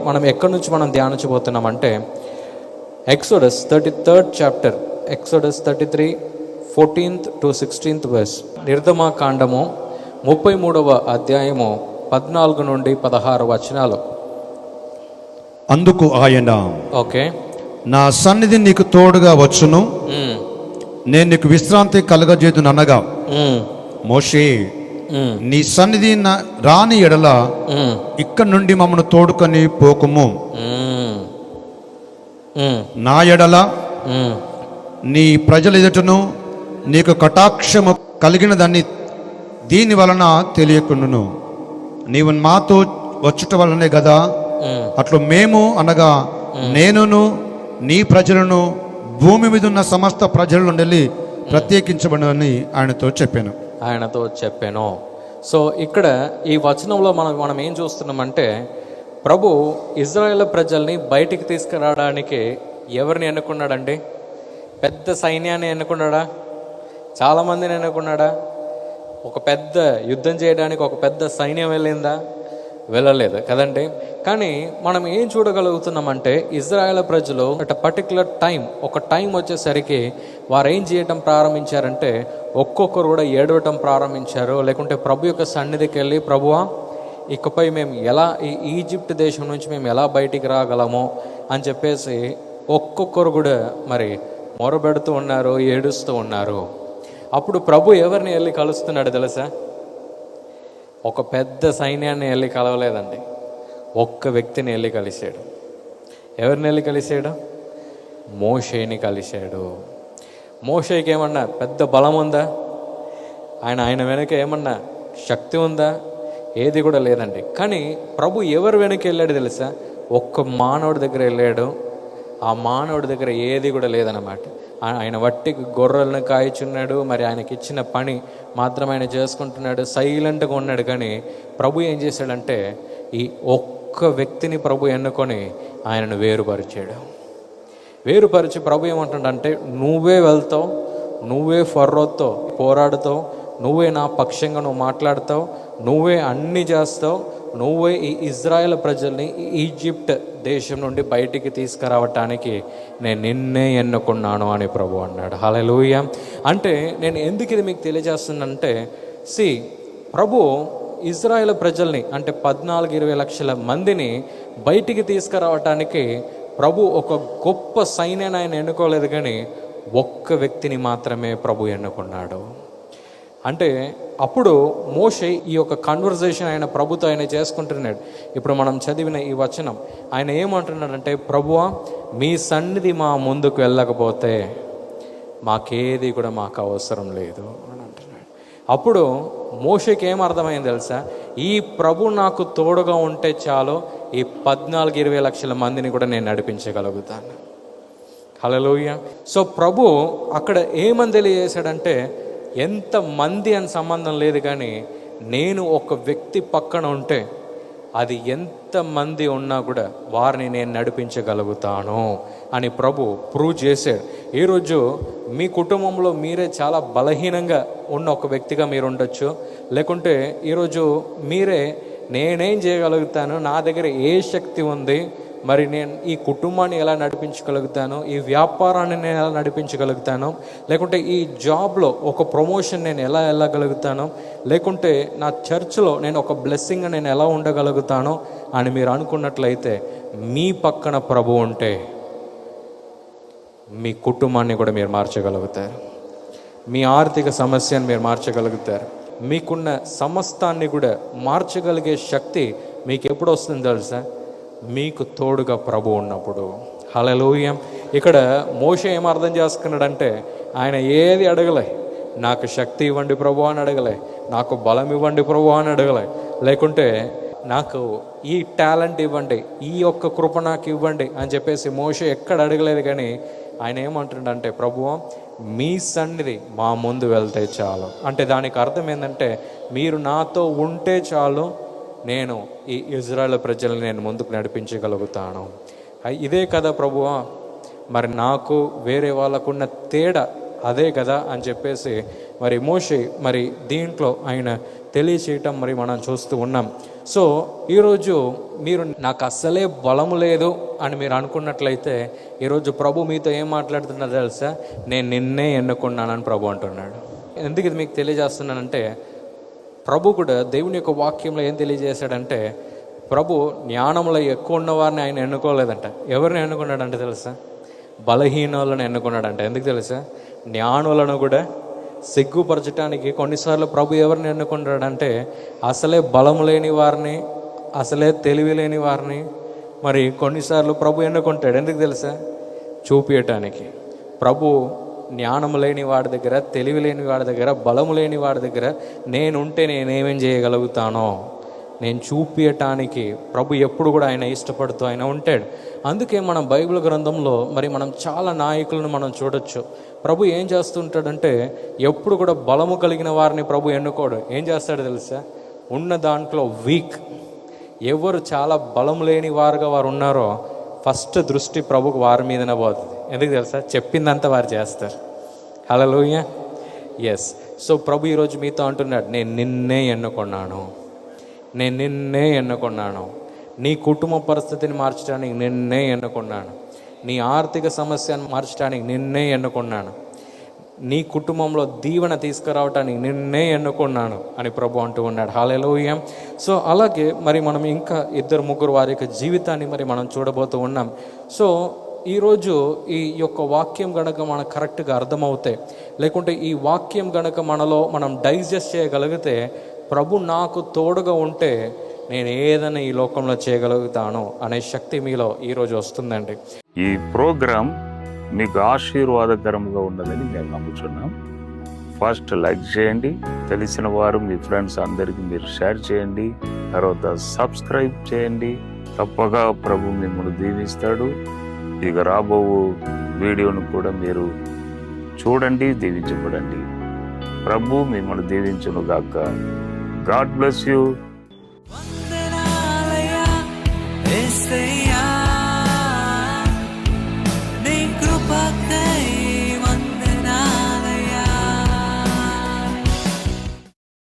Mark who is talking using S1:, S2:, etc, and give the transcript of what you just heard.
S1: మనం ఎక్కడి నుంచి మనం ధ్యానించబోతున్నామంటే Exodus 33rd chapter, Exodus 33 14th to 16th verse. నిర్గమకాండము 33వ అధ్యాయము 14 నుండి 16 వచనాలు.
S2: అందుకు ఆయన,
S1: ఓకే,
S2: నా సన్నిధి నీకు తోడుగా వచ్చును, నేను నీకు విశ్రాంతి కలగజేదును అనగా, మోషే నీ సన్నిధి రాని ఎడల ఇక్కడ నుండి మమ్మను తోడుకొని పోకుము, నా ఎడల నీ ప్రజల ఎదుటను నీకు కటాక్షము కలిగినదని దీని వలన తెలియకుండును, నీవు మాతో వచ్చుట వలనే కదా అట్లు మేము అనగా నేనును నీ ప్రజలను భూమి మీద ఉన్న సమస్త ప్రజల నుండి ప్రత్యేకించబడని ఆయనతో చెప్పాను. సో ఇక్కడ ఈ వచనంలో మనం ఏం చూస్తున్నామంటే, ప్రభు ఇజ్రాయేల్ ప్రజల్ని బయటికి తీసుకురావడానికి ఎవరిని ఎన్నుకున్నాడండి? పెద్ద సైన్యాన్ని ఎన్నుకున్నాడా? చాలామందిని ఎన్నుకున్నాడా? ఒక పెద్ద యుద్ధం చేయడానికి ఒక పెద్ద సైన్యం వెళ్ళిందా? వెళ్ళలేదు కదండి. కానీ మనం ఏం చూడగలుగుతున్నామంటే, ఇజ్రాయేల్ ప్రజలు అట్ పర్టికులర్ ఒక టైం వచ్చేసరికి వారు ఏం చేయటం ప్రారంభించారంటే, ఒక్కొక్కరు కూడా ఏడవటం ప్రారంభించారు. లేకుంటే ప్రభు యొక్క సన్నిధికి వెళ్ళి, ప్రభువా ఇకపై మేము ఎలా ఈ ఈజిప్ట్ దేశం నుంచి మేము ఎలా బయటికి రాగలము అని చెప్పేసి ఒక్కొక్కరు కూడా మరి మొరబెడుతూ ఉన్నారు, ఏడుస్తూ ఉన్నారు. అప్పుడు ప్రభు ఎవరిని వెళ్ళి కలుస్తున్నాడు తెలుసా? ఒక పెద్ద సైన్యాన్ని వెళ్ళి కలవలేదండి, ఒక్క వ్యక్తిని వెళ్ళి కలిశాడు. ఎవరిని వెళ్ళి కలిశాడు? మోషేని కలిశాడు. మోషేకి ఏమన్నా పెద్ద బలం ఉందా? ఆయన వెనక ఏమన్నా శక్తి ఉందా? ఏది కూడా లేదండి. కానీ ప్రభు ఎవరు వెనక వెళ్ళాడు తెలుసా? ఒక్క మానవుడి దగ్గర వెళ్ళాడు. ఆ మానవుడి దగ్గర ఏది కూడా లేదన్నమాట. ఆయన వట్టికి గొర్రెలను కాయచున్నాడు, మరి ఆయనకి ఇచ్చిన పని మాత్రం ఆయన చేసుకుంటున్నాడు, సైలెంట్గా ఉన్నాడు. కానీ ప్రభు ఏం చేశాడంటే, ఈ ఒక్క వ్యక్తిని ప్రభు ఎన్నుకొని ఆయనను వేరుపరిచి ప్రభు ఏమంటాడంటే, నువ్వే వెళ్తావు, నువ్వే ఫరోతో పోరాడుతావు, నువ్వే నా పక్షంగా నువ్వు మాట్లాడతావు, నువ్వే అన్నీ చేస్తావు, నువ్వే ఈ ఇజ్రాయెల్ ప్రజల్ని ఈజిప్ట్ దేశం నుండి బయటికి తీసుకురావటానికి నేను నిన్నే ఎన్నుకున్నాను అని ప్రభు అన్నాడు. హల్లెలూయా. అంటే నేను ఎందుకు ఇది మీకు తెలియజేస్తున్నానంటే, ప్రభు ఇజ్రాయెల్ ప్రజల్ని అంటే 14-20 లక్షల మందిని బయటికి తీసుకురావటానికి ప్రభు ఒక గొప్ప సైన్యాన్ని ఆయన ఎన్నుకోలేదు, కానీ ఒక్క వ్యక్తిని మాత్రమే ప్రభు ఎన్నుకున్నాడు. అంటే అప్పుడు మోషే ఈ యొక్క కన్వర్జేషన్ ఆయన ప్రభుతో ఆయన చేసుకుంటున్నాడు. ఇప్పుడు మనం చదివిన ఈ వచనం ఆయన ఏమంటున్నాడంటే, ప్రభువా మీ సన్నిధి మా ముందుకు వెళ్ళకపోతే మాకేది కూడా మాకు అవసరం లేదు అని అంటున్నాడు. అప్పుడు మోషేకి ఏం అర్థమైంది తెలుసా? ఈ ప్రభు నాకు తోడుగా ఉంటే చాలు, ఈ 14-20 లక్షల మందిని కూడా నేను నడిపించగలుగుతాను. హల్లెలూయా. సో ప్రభు అక్కడ ఏమని తెలియజేశాడంటే, ఎంత మంది అని సంబంధం లేదు, కానీ నేను ఒక వ్యక్తి పక్కన ఉంటే అది ఎంతమంది ఉన్నా కూడా వారిని నేను నడిపించగలుగుతాను అని ప్రభు ప్రూవ్ చేశాడు. ఈరోజు మీ కుటుంబంలో మీరే చాలా బలహీనంగా ఉన్న ఒక వ్యక్తిగా మీరు ఉండొచ్చు. లేకుంటే ఈరోజు మీరే నేనేం చేయగలుగుతాను, నా దగ్గర ఏ శక్తి ఉంది, మరి నేను ఈ కుటుంబాన్ని ఎలా నడిపించగలుగుతాను, ఈ వ్యాపారాన్ని నేను ఎలా నడిపించగలుగుతాను, లేకుంటే ఈ జాబ్లో ఒక ప్రమోషన్ నేను ఎలా వెళ్ళగలుగుతాను, లేకుంటే నా చర్చ్లో నేను ఒక బ్లెస్సింగ్ నేను ఎలా ఉండగలుగుతాను అని మీరు అనుకున్నట్లయితే, మీ పక్కన ప్రభు ఉంటే మీ కుటుంబాన్ని కూడా మీరు మార్చగలుగుతారు, మీ ఆర్థిక సమస్యను మీరు మార్చగలుగుతారు, మీకున్న సమస్తాన్ని కూడా మార్చగలిగే శక్తి మీకు ఎప్పుడు వస్తుంది తెలుసా? మీకు తోడుగా ప్రభు ఉన్నప్పుడు. హల్లెలూయా. ఇక్కడ మోషే ఏం అర్థం చేసుకున్నాడంటే, ఆయన ఏది అడగలే, నాకు శక్తి ఇవ్వండి ప్రభు అని అడగలే, నాకు బలం ఇవ్వండి ప్రభు అని అడగలే, లేకుంటే నాకు ఈ టాలెంట్ ఇవ్వండి, ఈ యొక్క కృప నాకు ఇవ్వండి అని చెప్పేసి మోషే ఎక్కడ అడగలేదు. కానీ ఆయన ఏమంటుండంటే, ప్రభువా మీ సన్నిధి మా ముందు వెళ్తే చాలు. అంటే దానికి అర్థం ఏంటంటే, మీరు నాతో ఉంటే చాలు, నేను ఈ ఇజ్రాయేల్ ప్రజల్ని నేను ముందుకు నడిపించగలుగుతాను. ఇదే కదా ప్రభువా, మరి నాకు వేరే వాళ్ళకున్న తేడా అదే కదా అని చెప్పేసి మరి మోషే మరి దీంట్లో ఆయన
S1: తెలియచేయటం మరి మనం చూస్తూ ఉన్నాం. సో ఈరోజు మీరు నాకు అస్సలే బలము లేదు అని మీరు అనుకున్నట్లయితే ఈరోజు ప్రభు మీతో ఏం మాట్లాడుతున్నారో తెలుసా? నేను నిన్నే ఎన్నుకున్నానని ప్రభు అంటున్నాడు. ఎందుకు ఇది మీకు తెలియజేస్తున్నానంటే, ప్రభు కూడా దేవుని యొక్క వాక్యంలో ఏం తెలియజేశాడంటే, ప్రభు జ్ఞానంలో ఎక్కువ ఉన్నవారిని ఆయన ఎన్నుకోలేదంట. ఎవరిని ఎన్నుకున్నాడంటే తెలుసా? బలహీనులను ఎన్నుకున్నాడంట. ఎందుకు తెలుసా? జ్ఞానులను కూడా సిగ్గుపరచడానికి కొన్నిసార్లు ప్రభు ఎవరిని ఎన్నుకున్నాడంటే, అసలే బలం లేని వారిని, అసలే తెలివి లేని వారిని మరి కొన్నిసార్లు ప్రభు ఎన్నుకుంటాడు. ఎందుకు తెలుసా? చూపించటానికి. ప్రభు జ్ఞానం లేని వాడి దగ్గర, తెలివి లేని వాడి దగ్గర, బలము లేని వాడి దగ్గర నేనుంటే నేనేమేం చేయగలుగుతానో నేను చూపించటానికి ప్రభు ఎప్పుడు కూడా ఆయన ఇష్టపడుతూ ఆయన ఉంటాడు. అందుకే మనం బైబిల్ గ్రంథంలో మరి మనం చాలా నాయకులను మనం చూడొచ్చు. ప్రభు ఏం చేస్తుంటాడంటే, ఎప్పుడు కూడా బలము కలిగిన వారిని ప్రభు ఎన్నుకోడు. ఏం చేస్తాడో తెలుసా? ఉన్న దాంట్లో వీక్, ఎవరు చాలా బలం లేని వారుగా వారు ఉన్నారో ఫస్ట్ దృష్టి ప్రభుకు వారి మీదనే పోతుంది. ఎందుకు తెలుసా? చెప్పిందంతా వారు చేస్తారు. హల్లెలూయా. ఎస్. సో ప్రభు ఈరోజు మీతో అంటున్నాడు, నేను నిన్నే ఎన్నుకున్నాను, నేను నిన్నే ఎన్నుకున్నాను. నీ కుటుంబ పరిస్థితిని మార్చడానికి నిన్నే ఎన్నుకున్నాను. నీ ఆర్థిక సమస్యను మార్చడానికి నిన్నే ఎన్నుకున్నాను. నీ కుటుంబంలో దీవెన తీసుకురావటానికి నిన్నే ఎన్నుకున్నాను అని ప్రభు అంటూ ఉన్నాడు. హల్లెలూయా. సో అలాగే మరి మనం ఇంకా 2-3 వారి యొక్క జీవితాన్ని మరి మనం చూడబోతూ ఉన్నాం. సో ఈరోజు ఈ యొక్క వాక్యం గనక మనకు కరెక్ట్గా అర్థమవుతాయి, లేకుంటే ఈ వాక్యం గనక మనలో మనం డైజెస్ట్ చేయగలిగితే, ప్రభు నాకు తోడుగా ఉంటే నేను ఏదైనా ఈ లోకంలో చేయగలుగుతాను అనే శక్తి మీలో ఈరోజు వస్తుందండి.
S3: ఈ ప్రోగ్రాం మీకు ఆశీర్వాదకరంగా ఉన్నదని మేము నమ్ముతున్నాం. ఫస్ట్ లైక్ చేయండి, తెలిసిన వారు మీ ఫ్రెండ్స్ అందరికీ మీరు షేర్ చేయండి, తర్వాత సబ్స్క్రైబ్ చేయండి. తప్పగా ప్రభు మిమ్మల్ని దీవిస్తాడు. ఇక రాబో వీడియోను కూడా మీరు చూడండి, దీవించబడండి. ప్రభు మిమ్మల్ని దీవించును గాక. God bless you.